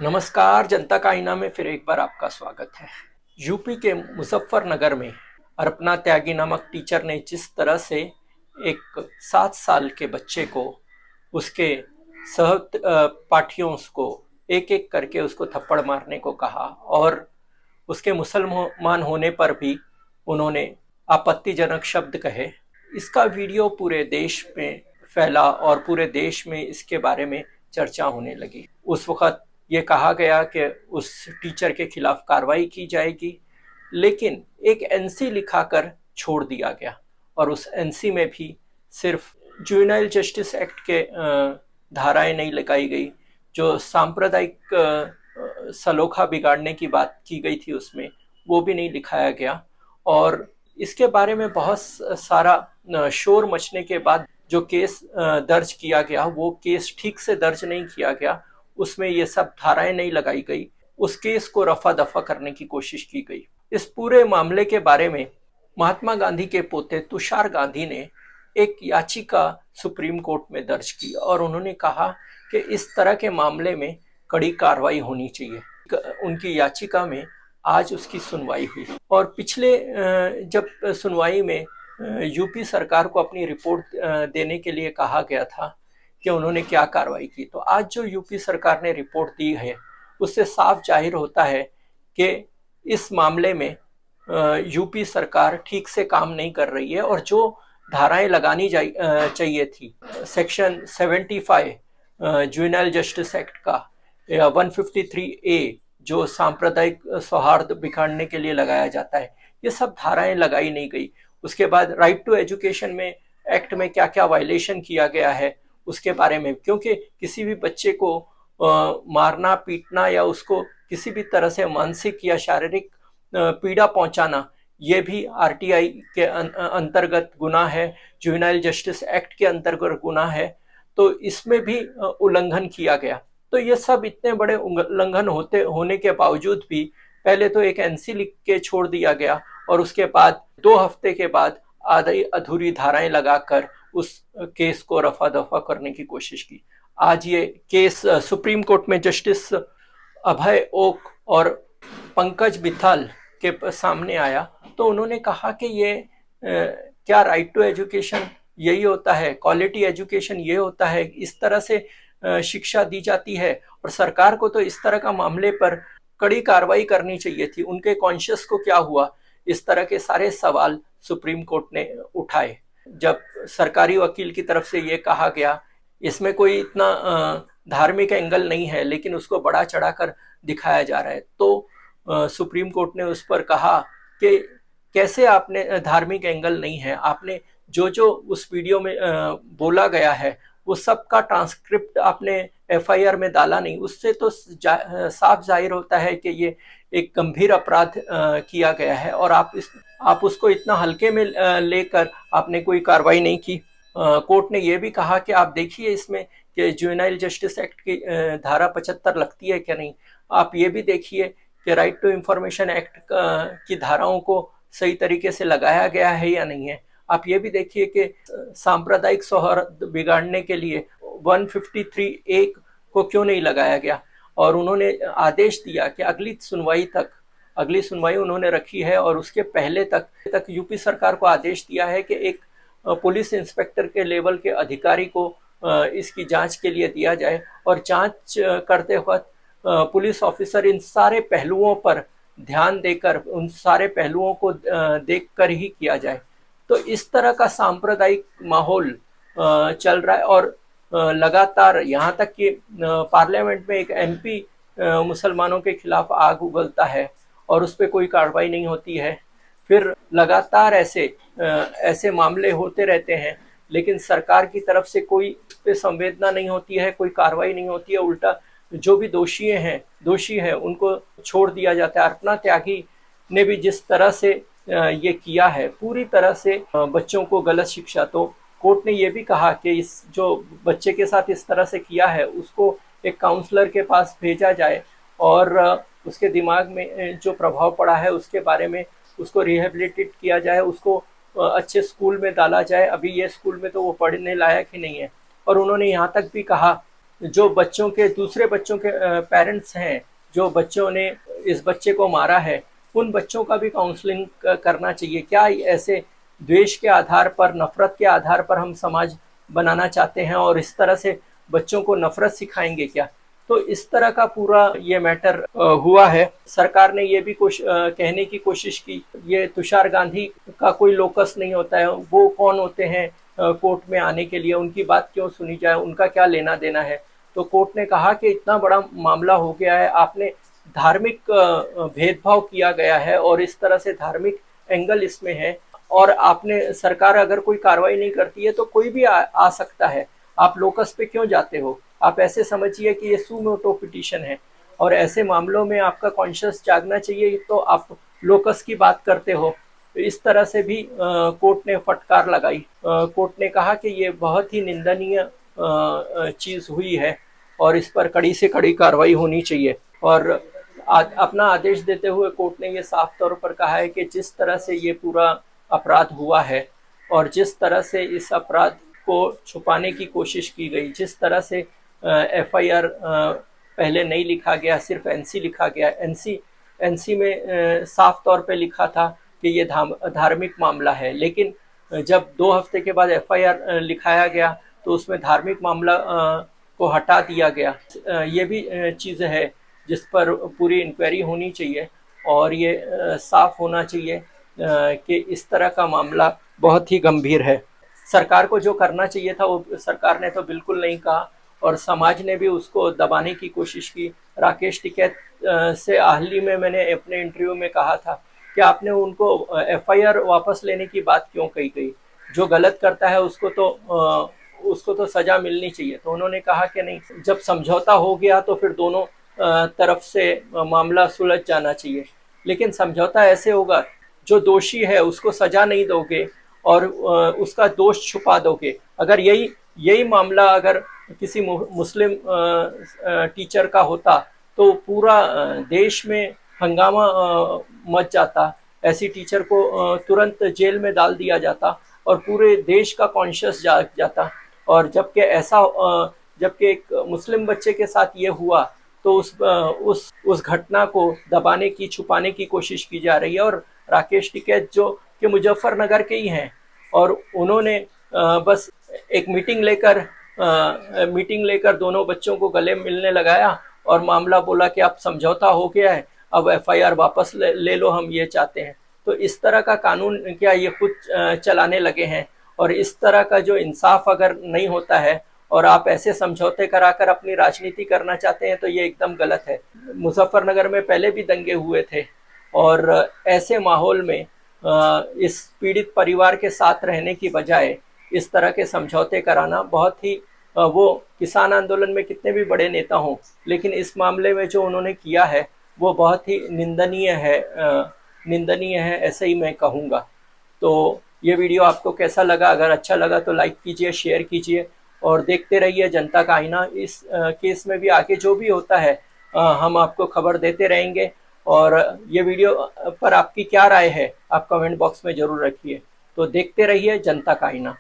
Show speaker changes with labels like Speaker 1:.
Speaker 1: नमस्कार, जनता का आईना में फिर एक बार आपका स्वागत है। यूपी के मुजफ्फरनगर में अर्पणा त्यागी नामक टीचर ने जिस तरह से एक 7 साल के बच्चे को, उसके सह पाठियों को एक एक करके उसको थप्पड़ मारने को कहा और उसके मुसलमान होने पर भी उन्होंने आपत्तिजनक शब्द कहे। इसका वीडियो पूरे देश में फैला और पूरे देश में इसके बारे में चर्चा होने लगी। उस वक्त ये कहा गया कि उस टीचर के खिलाफ कार्रवाई की जाएगी, लेकिन एक एनसी लिखाकर छोड़ दिया गया और उस एनसी में भी सिर्फ जुवेनाइल जस्टिस एक्ट के धाराएं नहीं लगाई गई। जो सांप्रदायिक सलोखा बिगाड़ने की बात की गई थी उसमें वो भी नहीं लिखाया गया। और इसके बारे में बहुत सारा शोर मचने के बाद जो केस दर्ज किया गया, वो केस ठीक से दर्ज नहीं किया गया, उसमें ये सब धाराएं नहीं लगाई गई, उस केस को रफा दफा करने की कोशिश की गई। इस पूरे मामले के बारे में महात्मा गांधी के पोते तुषार गांधी ने एक याचिका सुप्रीम कोर्ट में दर्ज की और उन्होंने कहा कि इस तरह के मामले में कड़ी कार्रवाई होनी चाहिए। उनकी याचिका में आज उसकी सुनवाई हुई और पिछले जब सुनवाई में यूपी सरकार को अपनी रिपोर्ट देने के लिए कहा गया था कि उन्होंने क्या कार्रवाई की, तो आज जो यूपी सरकार ने रिपोर्ट दी है उससे साफ जाहिर होता है कि इस मामले में यूपी सरकार ठीक से काम नहीं कर रही है और जो धाराएं लगानी चाहिए थी, सेक्शन 75 जुवेनाइल जस्टिस एक्ट का, 153A जो सांप्रदायिक सौहार्द बिगाड़ने के लिए लगाया जाता है, ये सब धाराएं लगाई नहीं गई। उसके बाद राइट टू एजुकेशन में एक्ट में क्या क्या वायलेशन किया गया है उसके बारे में, क्योंकि किसी भी बच्चे को मारना पीटना या उसको किसी भी तरह से मानसिक या शारीरिक पीड़ा पहुंचाना, ये भी आरटीआई के अंतर्गत गुनाह है, जुवेनाइल जस्टिस एक्ट के अंतर्गत गुनाह है, तो इसमें भी उल्लंघन किया गया। तो ये सब इतने बड़े उल्लंघन होने के बावजूद भी पहले तो एक एनसी लिख के छोड़ दिया गया और उसके बाद 2 हफ्ते के बाद आधी अधूरी धाराएं लगाकर उस केस को रफा दफा करने की कोशिश की। आज ये केस सुप्रीम कोर्ट में जस्टिस अभय ओक और पंकज बिथाल के सामने आया, तो उन्होंने कहा कि ये क्या राइट टू एजुकेशन यही होता है, क्वालिटी एजुकेशन ये होता है, इस तरह से शिक्षा दी जाती है, और सरकार को तो इस तरह का मामले पर कड़ी कार्रवाई करनी चाहिए थी। उनके कॉन्शियस को क्या हुआ, इस तरह के सारे सवाल सुप्रीम कोर्ट ने उठाए। जब सरकारी वकील की तरफ से ये कहा गया, इसमें कोई इतना धार्मिक एंगल नहीं है, लेकिन उसको बड़ा चढ़ाकर दिखाया जा रहा है, तो सुप्रीम कोर्ट ने उस पर कहा कि कैसे आपने धार्मिक एंगल नहीं है, आपने जो जो उस वीडियो में बोला गया है वो सब का ट्रांसक्रिप्ट आपने एफआईआर में डाला नहीं, उससे तो साफ जाहिर होता है कि ये एक गंभीर अपराध किया गया है और आप उसको इतना हल्के में लेकर आपने कोई कार्रवाई नहीं की। कोर्ट ने यह भी कहा कि आप देखिए इसमें कि जुवेनाइल जस्टिस एक्ट की धारा 75 लगती है क्या नहीं, आप ये भी देखिए कि राइट टू इंफॉर्मेशन एक्ट की धाराओं को सही तरीके से लगाया गया है या नहीं है। आप ये भी देखिए कि सांप्रदायिक सौहार्द बिगाड़ने के लिए 153A को क्यों नहीं लगाया गया। और उन्होंने आदेश दिया कि अगली सुनवाई उन्होंने रखी है और उसके पहले तक यूपी सरकार को आदेश दिया है कि एक पुलिस इंस्पेक्टर के लेवल के अधिकारी को इसकी जांच के लिए दिया जाए और जांच करते वक्त पुलिस ऑफिसर इन सारे पहलुओं पर ध्यान देकर, उन सारे पहलुओं को देखकर ही किया जाए। तो इस तरह का सांप्रदायिक माहौल चल रहा है और लगातार यहाँ तक कि पार्लियामेंट में एक एमपी मुसलमानों के खिलाफ आग उगलता है और उस पर कोई कार्रवाई नहीं होती है। फिर लगातार ऐसे मामले होते रहते हैं, लेकिन सरकार की तरफ से कोई पे संवेदना नहीं होती है, कोई कार्रवाई नहीं होती है, उल्टा जो भी दोषी है उनको छोड़ दिया जाता है। अर्पणा त्यागी ने भी जिस तरह से ये किया है, पूरी तरह से बच्चों को गलत शिक्षा, तो कोर्ट ने ये भी कहा कि इस जो बच्चे के साथ इस तरह से किया है उसको एक काउंसलर के पास भेजा जाए और उसके दिमाग में जो प्रभाव पड़ा है उसके बारे में उसको रिहेबिलिटेट किया जाए, उसको अच्छे स्कूल में डाला जाए। अभी ये स्कूल में तो वो पढ़ने लायक ही नहीं है। और उन्होंने यहाँ तक भी कहा जो बच्चों के दूसरे बच्चों के पेरेंट्स हैं, जो बच्चों ने इस बच्चे को मारा है, उन बच्चों का भी काउंसलिंग करना चाहिए। क्या ऐसे द्वेष के आधार पर, नफरत के आधार पर हम समाज बनाना चाहते हैं और इस तरह से बच्चों को नफरत सिखाएंगे क्या? तो इस तरह का पूरा ये मैटर हुआ है। सरकार ने ये भी कहने की कोशिश की, ये तुषार गांधी का कोई लोकस नहीं होता है, वो कौन होते हैं कोर्ट में आने के लिए, उनकी बात क्यों सुनी जाए, उनका क्या लेना देना है। तो कोर्ट ने कहा कि इतना बड़ा मामला हो गया है, आपने धार्मिक भेदभाव किया गया है और इस तरह से धार्मिक एंगल इसमें है, और आपने, सरकार अगर कोई कार्रवाई नहीं करती है तो कोई भी आ सकता है, आप लोकस पे क्यों जाते हो? आप ऐसे समझिए कि ये सुमोटो पिटीशन है और ऐसे मामलों में आपका कॉन्शियस जागना चाहिए, तो आप लोकस की बात करते हो। तो इस तरह से भी कोर्ट ने फटकार लगाई। कोर्ट ने कहा कि ये बहुत ही निंदनीय चीज हुई है और इस पर कड़ी से कड़ी कार्रवाई होनी चाहिए। और अपना आदेश देते हुए कोर्ट ने ये साफ तौर पर कहा है कि जिस तरह से ये पूरा अपराध हुआ है और जिस तरह से इस अपराध को छुपाने की कोशिश की गई, जिस तरह से एफआईआर पहले नहीं लिखा गया, सिर्फ एनसी लिखा गया, एनसी में साफ तौर पे लिखा था कि ये धार्मिक मामला है, लेकिन जब 2 हफ्ते के बाद एफआईआर लिखाया गया तो उसमें धार्मिक मामला को हटा दिया गया। ये भी चीज़ है जिस पर पूरी इंक्वायरी होनी चाहिए और ये साफ होना चाहिए कि इस तरह का मामला बहुत ही गंभीर है। सरकार को जो करना चाहिए था वो सरकार ने तो बिल्कुल नहीं कहा और समाज ने भी उसको दबाने की कोशिश की। राकेश टिकैत से हाल ही में मैंने अपने इंटरव्यू में कहा था कि आपने उनको एफआईआर वापस लेने की बात क्यों कही गई? जो गलत करता है उसको तो सजा मिलनी चाहिए। तो उन्होंने कहा कि नहीं, जब समझौता हो गया तो फिर दोनों तरफ से मामला सुलझ जाना चाहिए। लेकिन समझौता ऐसे होगा, जो दोषी है उसको सजा नहीं दोगे और उसका दोष छुपा दोगे। अगर यही यही मामला अगर किसी मुस्लिम टीचर का होता तो पूरा देश में हंगामा मच जाता, ऐसी टीचर को तुरंत जेल में डाल दिया जाता और पूरे देश का कॉन्शियस जाग जाता। और जबकि एक मुस्लिम बच्चे के साथ ये हुआ तो उस घटना को दबाने की, छुपाने की कोशिश की जा रही है। और राकेश टिकैत जो कि मुजफ्फरनगर के ही हैं और उन्होंने बस एक मीटिंग लेकर दोनों बच्चों को गले मिलने लगाया और मामला बोला कि अब समझौता हो गया है, अब एफआईआर वापस ले लो, हम ये चाहते हैं। तो इस तरह का कानून क्या ये खुद चलाने लगे हैं? और इस तरह का जो इंसाफ अगर नहीं होता है और आप ऐसे समझौते कराकर अपनी राजनीति करना चाहते हैं तो ये एकदम गलत है। मुजफ्फरनगर में पहले भी दंगे हुए थे और ऐसे माहौल में इस पीड़ित परिवार के साथ रहने की बजाय इस तरह के समझौते कराना बहुत ही वो किसान आंदोलन में कितने भी बड़े नेता हों, लेकिन इस मामले में जो उन्होंने किया है वो बहुत ही निंदनीय है, ऐसे ही मैं कहूँगा। तो ये वीडियो आपको कैसा लगा? अगर अच्छा लगा तो लाइक कीजिए, शेयर कीजिए और देखते रहिए जनता का आईना। इस केस में भी आगे जो भी होता है हम आपको खबर देते रहेंगे। और ये वीडियो पर आपकी क्या राय है आप कमेंट बॉक्स में ज़रूर रखिए। तो देखते रहिए जनता का आईना।